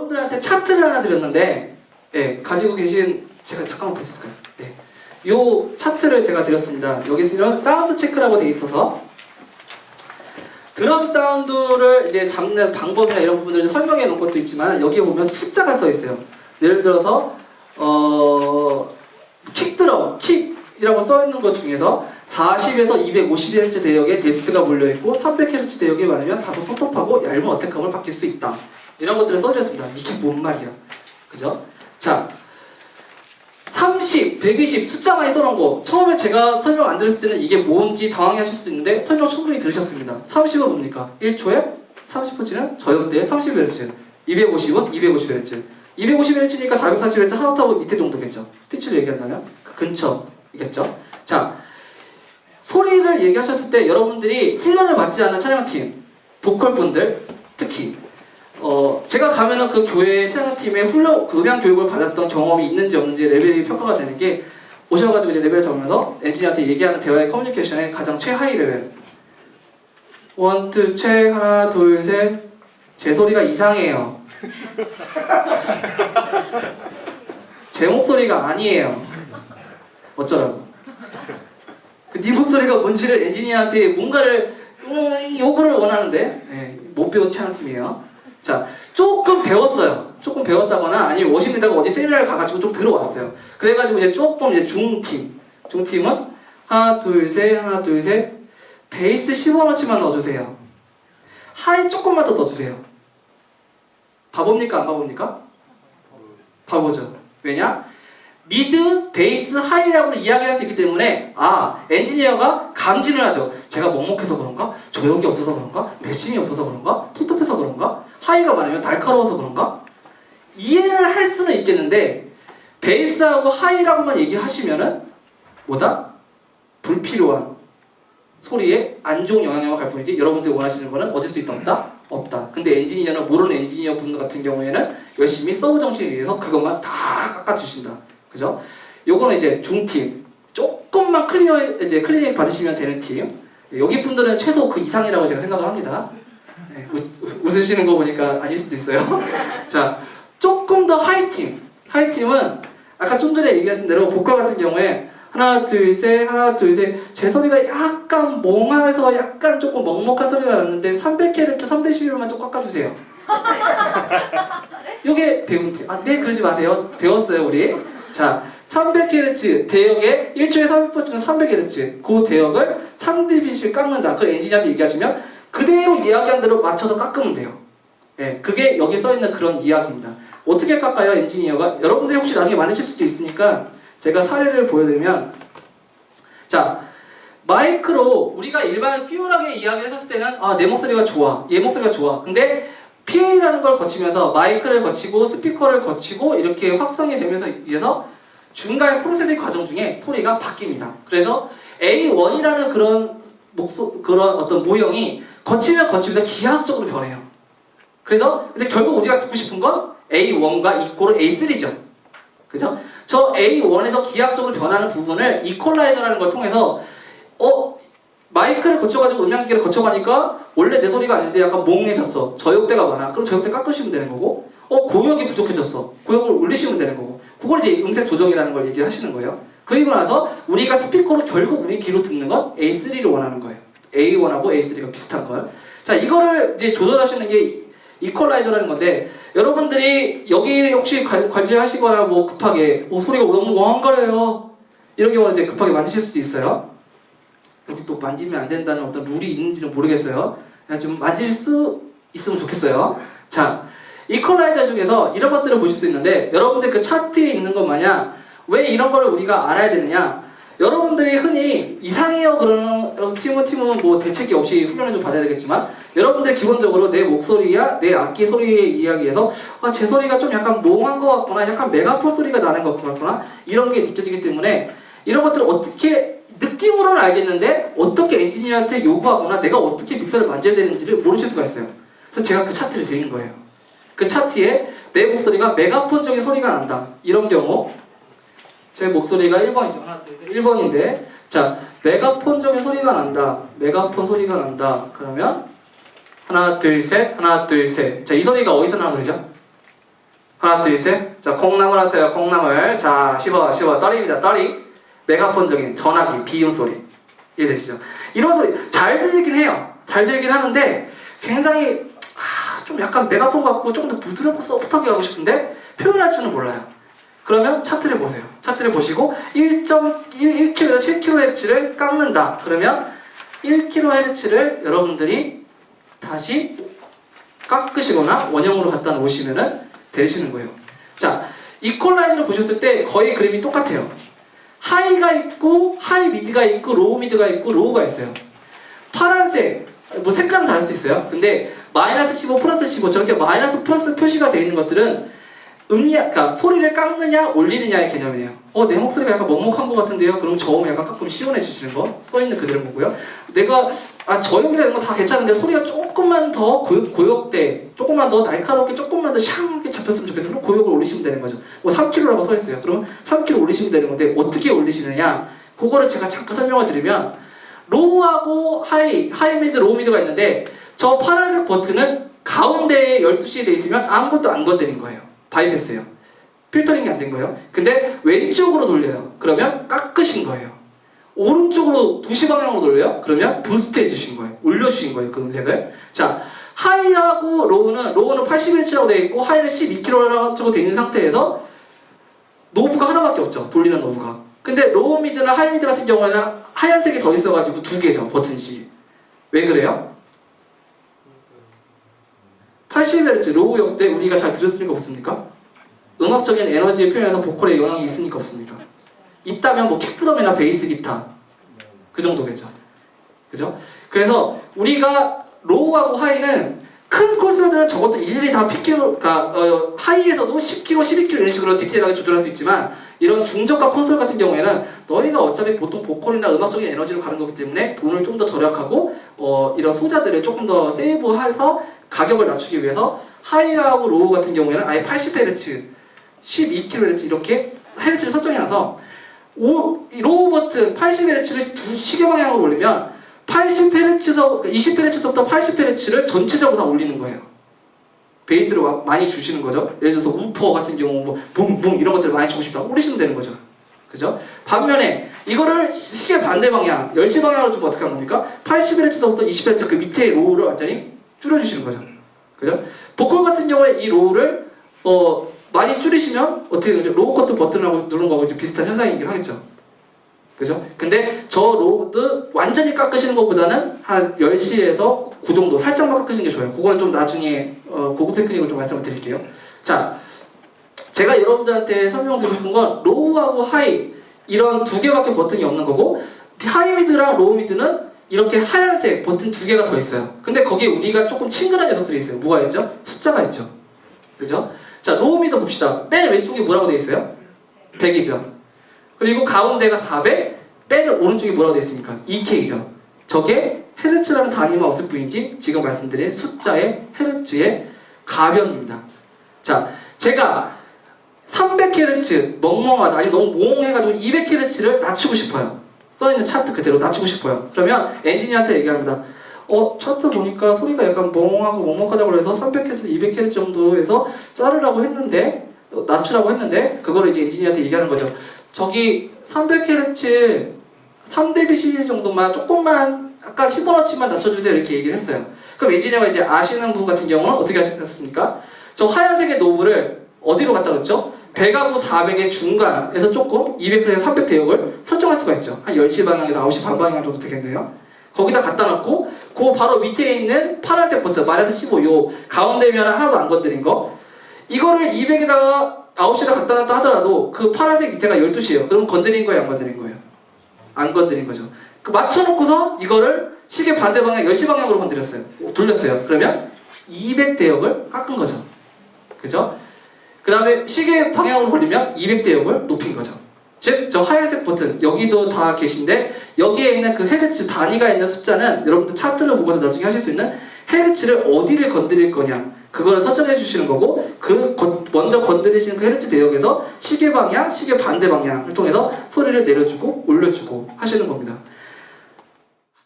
여러분들한테 차트를 하나 드렸는데, 예, 가지고 계신, 제가 잠깐만 볼 수 있을까요? 네. 요 차트를 제가 드렸습니다. 여기 이런 사운드 체크라고 돼 있어서 드럼 사운드를 이제 잡는 방법이나 이런 부분들을 설명해 놓은 것도 있지만 여기에 보면 숫자가 써 있어요. 예를 들어서 킥드럼, 킥이라고 써 있는 것 중에서 40에서 250Hz 대역에 뎁스가 몰려 있고 300Hz 대역이 많으면 다소 텁텁하고 얇은 어택감을 바뀔 수 있다. 이런 것들을 써드렸습니다. 이게 뭔 말이야? 그죠? 자, 30, 120 숫자 많이 써놓은 거 처음에 제가 설명 안 드렸을 때는 이게 뭔지 당황해 하실 수 있는데 설명 충분히 들으셨습니다. 30은 뭡니까? 1초에 30Hz는 저역대에 30Hz, 250은 250Hz, 250Hz니까 440Hz 한 옥타브 밑에 정도겠죠. 피치를 얘기한다면 그 근처이겠죠. 자, 소리를 얘기하셨을 때 여러분들이 훈련을 받지 않은 찬양팀, 보컬분들 특히 제가 가면은 그 교회 찬양팀의 훈련, 그 음향 교육을 받았던 경험이 있는지 없는지 레벨이 평가가 되는 게 오셔가지고 이제 레벨을 잡으면서 엔지니어한테 얘기하는 대화의 커뮤니케이션의 가장 최하위 레벨. 원투 체 하나 둘 셋. 제 소리가 이상해요. 제 목소리가 아니에요. 어쩌라고? 네 목소리가 뭔지를 엔지니어한테 뭔가를 요구를 원하는데 네, 못 배운 찬양팀이에요. 자, 조금 배웠어요. 조금 배웠다거나 아니면 워십니다가 어디 세미나를 가가지고 좀 들어왔어요. 그래가지고 이제 조금 이제 중팀은 하나 둘 셋 하나 둘 셋 베이스 15Hz만 넣어주세요. 하이 조금만 더 넣어주세요. 바보입니까 안 바보입니까? 바보죠. 왜냐? 미드, 베이스, 하이라고 이야기를 할 수 있기 때문에 엔지니어가 감지를 하죠. 제가 먹먹해서 그런가? 저역이 없어서 그런가? 배심이 없어서 그런가? 톱톱해서 그런가? 하이가 많으면 날카로워서 그런가? 이해를 할 수는 있겠는데 베이스하고 하이라고만 얘기하시면은 뭐다? 불필요한 소리에 안 좋은 영향력을 갈 뿐이지 여러분들이 원하시는 거는 얻을 수 있다 없다? 없다. 근데 엔지니어는 모르는 엔지니어 분 같은 경우에는 열심히 서브 정신에 의해서 그것만 다 깎아주신다. 그죠? 요거는 이제 중팀. 조금만 클리닉 받으시면 되는 팀. 여기 분들은 최소 그 이상이라고 제가 생각을 합니다. 네, 웃으시는 거 보니까 아닐 수도 있어요. 자, 조금 더 하이팀. 하이팀은 아까 좀 전에 얘기하신 대로 보컬 같은 경우에 하나 둘 셋 하나 둘 셋 제 소리가 약간 몽해서 약간 조금 먹먹한 소리가 났는데 300Hz 3dB만 좀 깎아주세요. 요게 배운 팀. 네 그러지 마세요. 배웠어요 우리. 자, 300Hz 대역에 1초에 300Hz는 300Hz 그 대역을 3dB씩 깎는다. 그 엔지니어한테 얘기하시면 그대로 이야기한 대로 맞춰서 깎으면 돼요. 예, 그게 여기 써있는 그런 이야기입니다. 어떻게 깎아요 엔지니어가? 여러분들이 혹시 나중에 많으실 수도 있으니까 제가 사례를 보여드리면 자, 마이크로 우리가 일반 피어하게 이야기를 했을 때는 내 목소리가 좋아, 얘 목소리가 좋아. 근데 PA라는 걸 거치면서 마이크를 거치고 스피커를 거치고 이렇게 확성이 되면서 의해서 중간 프로세스 과정 중에 소리가 바뀝니다. 그래서 A1이라는 그런 어떤 모형이 거치면 거치면서 기하학적으로 변해요. 그래서 근데 결국 우리가 듣고 싶은 건 A1과 이꼬르 A3죠. 그죠? 저 A1에서 기하학적으로 변하는 부분을 이퀄라이저라는 걸 통해서 마이크를 거쳐가지고 음향기기를 거쳐가니까 원래 내 소리가 아닌데 약간 몽해졌어. 저역대가 많아. 그럼 저역대 깎으시면 되는 거고 고역이 부족해졌어. 고역을 올리시면 되는 거고 그걸 이제 음색 조정이라는 걸 얘기하시는 거예요. 그리고 나서 우리가 스피커로 결국 우리 귀로 듣는 건 A3를 원하는 거예요. A1하고 A3가 비슷한 걸. 자, 이거를 이제 조절하시는 게 이퀄라이저라는 건데 여러분들이 여기 혹시 관리하시거나 뭐 급하게 소리가 너무 멍한거려요 이런 경우는 이제 급하게 만드실 수도 있어요. 여기 또 만지면 안 된다는 어떤 룰이 있는지는 모르겠어요. 그냥 좀 만질 수 있으면 좋겠어요. 자, 이퀄라이저 중에서 이런 것들을 보실 수 있는데 여러분들 그 차트에 있는 것 마냥 왜 이런 거를 우리가 알아야 되느냐? 여러분들이 흔히 이상해요 그러는 팀은 뭐 대책이 없이 훈련을 좀 받아야 되겠지만 여러분들 기본적으로 내 목소리야 내 악기 소리의 이야기에서 제 소리가 좀 약간 몽한 것 같구나, 약간 메가폰 소리가 나는 것 같구나 이런 게 느껴지기 때문에 이런 것들을 어떻게 느낌으로는 알겠는데 어떻게 엔지니어한테 요구하거나 내가 어떻게 믹서를 만져야 되는지를 모르실 수가 있어요. 그래서 제가 그 차트를 드린 거예요. 그 차트에 내 목소리가 메가폰적인 소리가 난다 이런 경우 제 목소리가 1번이죠. 하나, 둘, 셋. 1번인데 자, 메가폰적인 소리가 난다. 메가폰 소리가 난다. 그러면 하나, 둘, 셋. 하나, 둘, 셋. 자, 이 소리가 어디서 나는 소리죠? 하나, 둘, 셋. 자, 콩나물 하세요. 콩나물. 자, 씹어. 떨입니다. 떨이. 메가폰적인 전화기, 비음 소리. 이해되시죠? 이런 소리 잘 들리긴 해요. 잘 들리긴 하는데 굉장히 좀 약간 메가폰 같고 조금 더 부드럽고 소프트하게 하고 싶은데 표현할 줄은 몰라요. 그러면 차트를 보세요. 차트를 보시고 1.1kHz에서 7kHz를 깎는다. 그러면 1kHz를 여러분들이 다시 깎으시거나 원형으로 갖다 놓으시면은 되시는 거예요. 자, 이퀄라이저를 보셨을 때 거의 그림이 똑같아요. 하이가 있고 하이 미드가 있고 로우 미드가 있고 로우가 있어요. 파란색 뭐 색깔은 다를 수 있어요. 근데 마이너스 15 플러스 15 저렇게 마이너스 플러스 표시가 되어 있는 것들은 그러니까 소리를 깎느냐 올리느냐의 개념이에요. 내 목소리가 약간 먹먹한 것 같은데요. 그럼 저음을 약간 가끔 시원해지시는 거 써있는 그대로 보고요. 내가 저음이나 이런 거 다 괜찮은데 소리가 조금만 더 고역대, 조금만 더 날카롭게, 조금만 더 샹하게 잡혔으면 좋겠어요. 그럼 고역을 올리시면 되는 거죠. 뭐 3kg라고 써있어요. 그럼 3kg 올리시면 되는 건데 어떻게 올리시느냐? 그거를 제가 잠깐 설명을 드리면 로우하고 하이 미드, 로우 미드가 있는데 저 파란색 버튼은 가운데에 12시에 돼 있으면 아무것도 안 건드린 거예요. 바이패스예요. 필터링이 안 된 거예요. 근데 왼쪽으로 돌려요. 그러면 깎으신 거예요. 오른쪽으로 2시 방향으로 돌려요. 그러면 부스트 해주신 거예요. 올려주신 거예요. 그 음색을. 자, 하이하고 로우는 80Hz라고 되어 있고 하이는 12kHz라고 되어 있는 상태에서 노브가 하나밖에 없죠. 돌리는 노브가. 근데 로우 미드나 하이 미드 같은 경우에는 하얀색이 더 있어가지고 2개죠. 버튼씩. 왜 그래요? 80Hz 로우 역대 우리가 잘 들었으니까 없습니까? 음악적인 에너지의 표현에서 보컬에 영향이 있으니까 없습니까? 있다면 뭐 킥드럼이나 베이스 기타 그 정도겠죠. 그죠? 그래서 우리가 로우하고 하이는 큰 콘서트들은 저것도 일일이 다 PK로, 그러니까 하이에서도 10kg, 12kg 이런 식으로 디테일하게 조절할 수 있지만 이런 중저가 콘솔 같은 경우에는 너희가 어차피 보통 보컬이나 음악적인 에너지로 가는 거기 때문에 돈을 좀 더 절약하고 이런 소자들을 조금 더 세이브해서 가격을 낮추기 위해서 하이하고 로우 같은 경우에는 아예 80Hz, 12kHz 이렇게 헤르츠를 설정해놔서 로우 버튼 80Hz를 두 시계 방향으로 올리면 80Hz에서 20Hz부터 80Hz를 전체적으로 다 올리는 거예요. 베이스를 많이 주시는 거죠. 예를 들어서 우퍼 같은 경우 뭐 붕붕 이런 것들을 많이 주고 싶다 올리시면 되는 거죠. 그죠? 반면에 이거를 시계 반대 방향 10시 방향으로 주면 어떻게 하는 겁니까? 80Hz부터 20Hz 그 밑에 로우를 완전히 줄여주시는 거죠. 그죠? 보컬 같은 경우에 이 로우를 많이 줄이시면 어떻게 되죠? 로우 커트 버튼하고 누른 거하고 비슷한 현상이긴 하겠죠. 그죠? 근데 저 로우도 완전히 깎으시는 것보다는 한 10시에서 그 정도 살짝만 깎으시는 게 좋아요. 그거는 좀 나중에 고급 테크닉을 좀 말씀을 드릴게요. 자, 제가 여러분들한테 설명드리고 싶은 건 로우하고 하이 이런 두 개밖에 버튼이 없는 거고 하이 미드랑 로우 미드는 이렇게 하얀색 버튼 두 개가 더 있어요. 근데 거기에 우리가 조금 친근한 녀석들이 있어요. 뭐가 있죠? 숫자가 있죠. 그죠? 자, 로우 미드 봅시다. 맨 왼쪽에 뭐라고 되어 있어요? 100이죠. 그리고 가운데가 400, 맨 오른쪽에 뭐라고 되어 있습니까? 2K죠. 저게 헤르츠라는 단위만 없을 뿐이지 지금 말씀드린 숫자의 헤르츠의 가변입니다. 자, 제가 300Hz 멍멍하다 아니 너무 몽해가지고 200Hz를 낮추고 싶어요. 써있는 차트 그대로 낮추고 싶어요. 그러면 엔지니어한테 얘기합니다. 차트 보니까 소리가 약간 멍하고 먹먹하다고 해서 300Hz, 200Hz 정도에서 자르라고 했는데 낮추라고 했는데 그거를 이제 엔지니어한테 얘기하는 거죠. 저기 300Hz 3dBc 정도만 조금만 아까 10원어치만 낮춰주세요 이렇게 얘기를 했어요. 그럼 엔지니어가 이제 아시는 분 같은 경우는 어떻게 하셨습니까? 저 하얀색의 노브를 어디로 갖다 놓죠? 100하고 400의 중간에서 조금 200에서 300 대역을 설정할 수가 있죠. 한 10시 방향에서 9시 반 방향 정도 되겠네요. 거기다 갖다 놓고 그 바로 밑에 있는 파란색 버튼 마이너스 15 요 가운데면 하나도 안 건드린 거 이거를 200에다가 9시에다 갖다 놨다 하더라도 그 파란색 밑에가 12시예요. 그럼 건드린 거예요? 안 건드린 거예요? 안 건드린 거죠. 그 맞춰놓고서 이거를 시계 반대 방향 10시 방향으로 건드렸어요. 돌렸어요. 그러면 200대역을 깎은 거죠. 그죠? 그 다음에 시계 방향으로 돌리면 200대역을 높인 거죠. 즉, 저 하얀색 버튼, 여기도 다 계신데 여기에 있는 그 헤르츠 단위가 있는 숫자는 여러분들 차트를 보고서 나중에 하실 수 있는 헤르츠를 어디를 건드릴 거냐 그거를 설정해 주시는 거고 먼저 건드리시는 그 헤르츠 대역에서 시계 방향, 시계 반대 방향을 통해서 소리를 내려주고 올려주고 하시는 겁니다.